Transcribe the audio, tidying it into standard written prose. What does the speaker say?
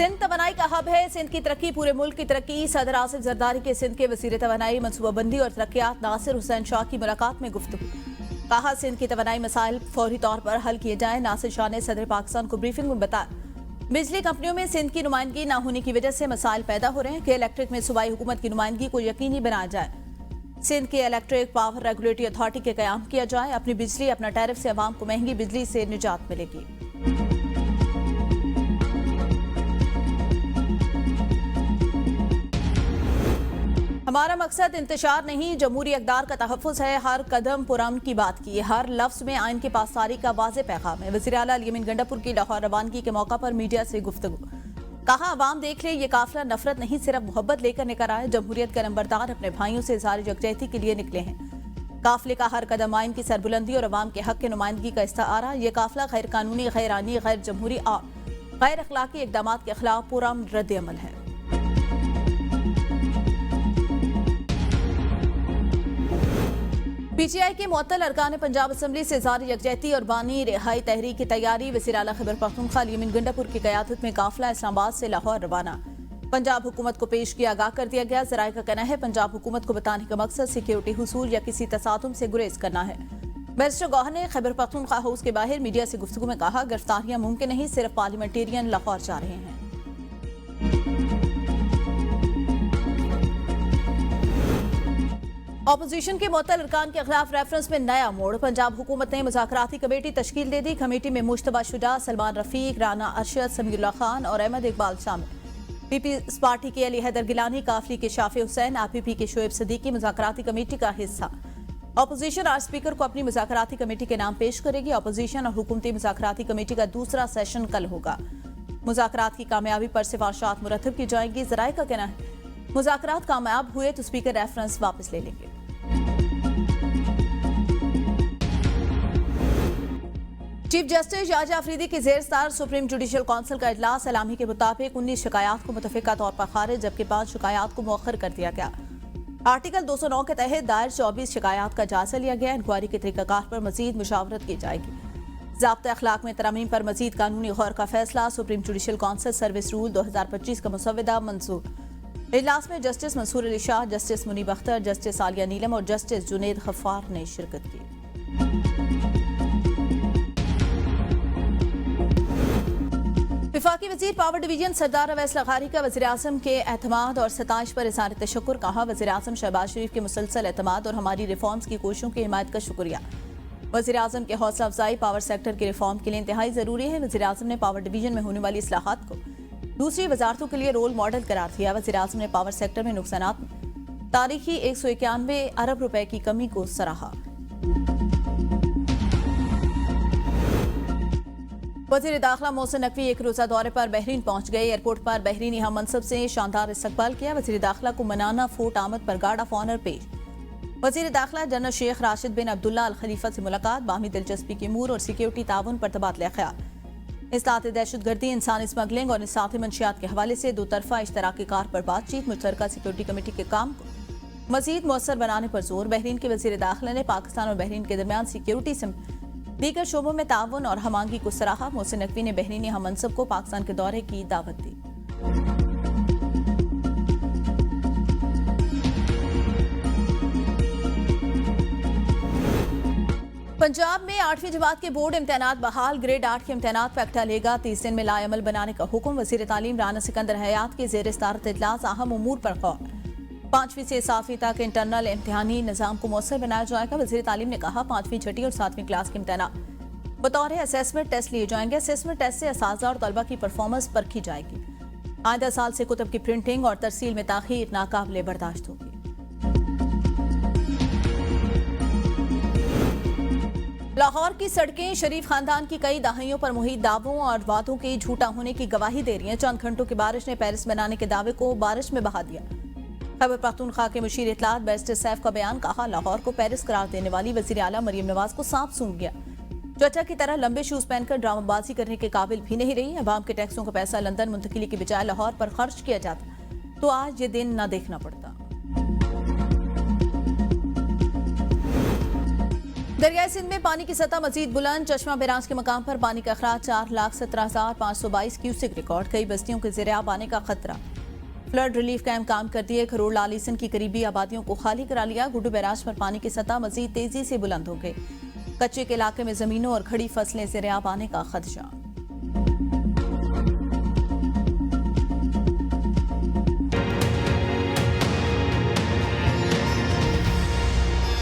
सिंध तवानाई का हब है। सिंध की तरक्की पूरे मुल्क की तरक्की। सदर आसिफ जरदारी के सिंध के वजीर तवानाई मनसूबाबंदी और तरक्कियात नासिर हुसैन शाह की मुलाकात में गुफ्तगू। कहा, सिंध की तवानाई मसाइल फौरी तौर पर हल किए जाएं। नासिर शाह ने सदर पाकिस्तान को ब्रीफिंग में बताया, बिजली कंपनियों में सिंध की नुमाइंदगी न होने की वजह से मसाइल पैदा हो रहे हैं कि इलेक्ट्रिक में सूबाई हुकूमत की नुमाइंदगी को यकीनी बनाया जाए। सिंध के इलेक्ट्रिक पावर रेगुलेटरी अथॉरिटी के कयाम किया जाए। अपनी बिजली अपना टैरिफ से अवाम को महंगी बिजली से निजात मिलेगी। हमारा मकसद इंतशार नहीं, जमहूरी अक़दार का तहफ़्फ़ुज़ है। हर कदम पुरअमन की बात की है। हर लफ्ज़ में आइन के पासदारी का वाज़ेह पैगाम है। वज़ीर आला अली अमीन गंडापुर की लाहौर रवानगी के मौका पर मीडिया से गुफ्तगू। कहा, अवाम देख ले, ये काफिला नफरत नहीं सिर्फ मोहब्बत लेकर निकल आए। जमहूरियत का नंबरदार अपने भाइयों से इज़हार यकजहती के लिए निकले हैं। काफिले का हर कदम आइन की सरबुलंदी और अवाम के हक के नुमाइंदगी का इस्तारा। ये काफिला गैर कानूनी, गैर आइनी, गैर जमहूरी और गैर अखलाकी इक़दाम के खिलाफ पुरअमन रद्द अमल है। पीटीआई के मुअत्तल अरकान पंजाब असम्बली से इज़हार यकजहती और बानी रिहाई तहरीक की तैयारी। वज़ीर आला खैबर पख्तूनख्वा अली अमीन गंडापुर की क़यादत में काफिला इस्लामाबाद से लाहौर रवाना। पंजाब हुकूमत को पेश किया, आगाह कर दिया गया। ज़राए का कहना है, पंजाब हुकूमत को बताने का मकसद सिक्योरिटी हुसूल या किसी तसादुम से गुरेज करना है। बैरिस्टर गौहर ने खैबर पख्तूनख्वा हाउस के बाहर मीडिया से गुफ्तगू में कहा, गिरफ्तारियां मुमकिन नहीं, सिर्फ पार्लियामेंटेरियन लाहौर जा रहे हैं। ऑपोजिशन के मुअत्तल अरकान के खिलाफ रेफरेंस में नया मोड़। पंजाब हुकूमत ने मुज़ाकराती कमेटी तश्कील दे दी। कमेटी में मुश्तबा शुजा, सलमान रफीक, राना अरशद, समीउल्लाह खान और अहमद इकबाल शामिल। पीपल्स पार्टी के अली हैदर गिलानी, काफली के शाफी हुसैन, आरपीपी के शोएब सदीकी मुज़ाकराती कमेटी का हिस्सा। ऑपोजिशन आज स्पीकर को अपनी मुज़ाकराती कमेटी के नाम पेश करेगी। ऑपोजिशन और हुकूमती मुज़ाकराती कमेटी का दूसरा सेशन कल होगा। मुज़ाकरात की कामयाबी पर सिफारिशात मुरतब की जाएंगी। ज़राए का कहना है, मुज़ाकरात कामयाब हुए तो स्पीकर रेफरेंस वापस ले लेंगे। चीफ जस्टिस याजा अफरीदी की ज़ेर सदारत सुप्रीम जुडिशल काउंसिल का इजलास। सलामी के मुताबिक 19 शिकायत को मुतफ़िका तौर पर खारिज, जबकि 5 शिकायत को मौखर कर दिया गया। आर्टिकल 209 के तहत दायर 24 शिकायत का जायजा लिया गया। इंक्वायरी के तरीक़ाकार पर मजीद मुशावरत की जाएगी। ज़ाब्ता अखलाक में तरमीम पर मजीद कानूनी गौर का फैसला। Supreme judicial council service rule 2025 का मसवदा मंजूर। इजलास में justice Mansoor Ali Shah, justice Munib Akhtar, justice Aalia Neelum और जस्टिस जुनेद गफ्फार ने शिरकत की। विफाकी वजीर पावर डिवीजन सरदार अवैस लग़ारी का वज़ीर आज़म के एतमाद और सताइश पर इज़हार तशक्कुर। कहा, वज़ीर आज़म शहबाज शरीफ के मुसलसल एतमाद और हमारी रिफॉर्म्स की कोशिशों की हिमायत का शुक्रिया। वज़ीर आज़म के हौसला अफजाई पावर सेक्टर के रिफॉर्म के लिए इंतहाई ज़रूरी है। वज़ीर आज़म ने पावर डिवीजन में होने वाली इस्लाहात को दूसरी वजारतों के लिए रोल मॉडल करार दिया। वज़ीर आज़म ने पावर सेक्टर में नुकसानात तारीखी 191 अरब रुपए की कमी को सराहा। वज़ीर दाखिला मोहसिन नकवी एक रोज़ा दौरे पर बहरीन पहुंच गए। एयरपोर्ट पर बहरीनी हम मनसब से शानदार इस्तकबाल किया। वज़ीर दाखिला को मनाना फोर्ट आमद पर गार्ड ऑफ ऑनर पेश। वज़ीर दाखिला जनरल शेख राशिद बिन अब्दुल्ला अल खलीफा से मुलाकात। बाहमी दिलचस्पी के अमूर और सिक्योरिटी ताउन पर तबादला ख्याल। इस्लात दहशतगर्दी, इंसानी स्मगलिंग और इंसानी मंशियात के हवाले से दो तरफा इश्तराकी कार पर बातचीत। मुश्तरका सिक्योरिटी कमेटी के काम को मजीद मौसर बनाने पर जोर। बहरीन के वज़ीर दाखिला ने पाकिस्तान और बहरीन के दरमियान सिक्योरिटी से दीगर शोबों में ताउन और हमांगी को सराहा। मोहसिन नकवी ने बहरीनी हम मनसब को पाकिस्तान के दौरे की दावत दी। पंजाब में 8वीं जमात के बोर्ड इम्तहानात बहाल। ग्रेड 8 के इम्तहानात पर अक्टा लेगा। 30 दिन में लाएमल बनाने का हुक्म। वज़ीर तालीम राना सिकंदर हयात के ज़ेर सदारत इजलास अहम उमूर पर गौर। 5वीं से 7वीं तक इंटरनल इम्तहानी निज़ाम को मौसर बनाया जाएगा। वज़ीर तालीम ने कहा, 5वीं, 6वीं और 7वीं क्लास के इम्तहानात बतौर असेसमेंट टेस्ट लिए जाएंगे। असेसमेंट टेस्ट से असातिज़ा और तलबा की परफॉर्मेंस परखी जाएगी। आइंदा साल से कुतुब की प्रिंटिंग और तरसील में ताख़ीर नाकाबिले बर्दाश्त होगी। लाहौर की सड़कें शरीफ खानदान की कई दहाइयों पर मुहित दावों और वादों के झूठा होने की गवाही दे रही हैं। चंद घंटों की बारिश ने पेरिस बनाने के दावे को बारिश में बहा दिया। खैबर पख्तूनख्वा के मुशीर इत्तलात बैरिस्टर सैफ का बयान। कहा, लाहौर को पेरिस करार देने वाली वज़ीर आला मरियम नवाज को सांप सूंघ गया। त्वचा की तरह लंबे शूज पहनकर ड्रामाबाजी करने के काबिल भी नहीं रही। अवाम के टैक्सों का पैसा लंदन मुंतकिली के बजाय लाहौर पर खर्च किया जाता तो आज ये दिन न देखना पड़ता। दरियाई सिंध में पानी की सतह मजीद बुलंद। चश्मा बैराज के मकाम पर पानी का अखराज 4,17,522 क्यूसेक रिकॉर्ड। कई बस्तियों के ज़ेर-आब आने का खतरा। फ्लड रिलीफ कैंप काम कर दिए। खरोड़ लालीसन की करीबी आबादियों को खाली करा लिया। गुड्डू बैराज पर पानी की सतह मजीद तेजी से बुलंद हो गई। कच्चे के इलाके में जमीनों और खड़ी फसलें ज़ेर-आब आने का खदशा।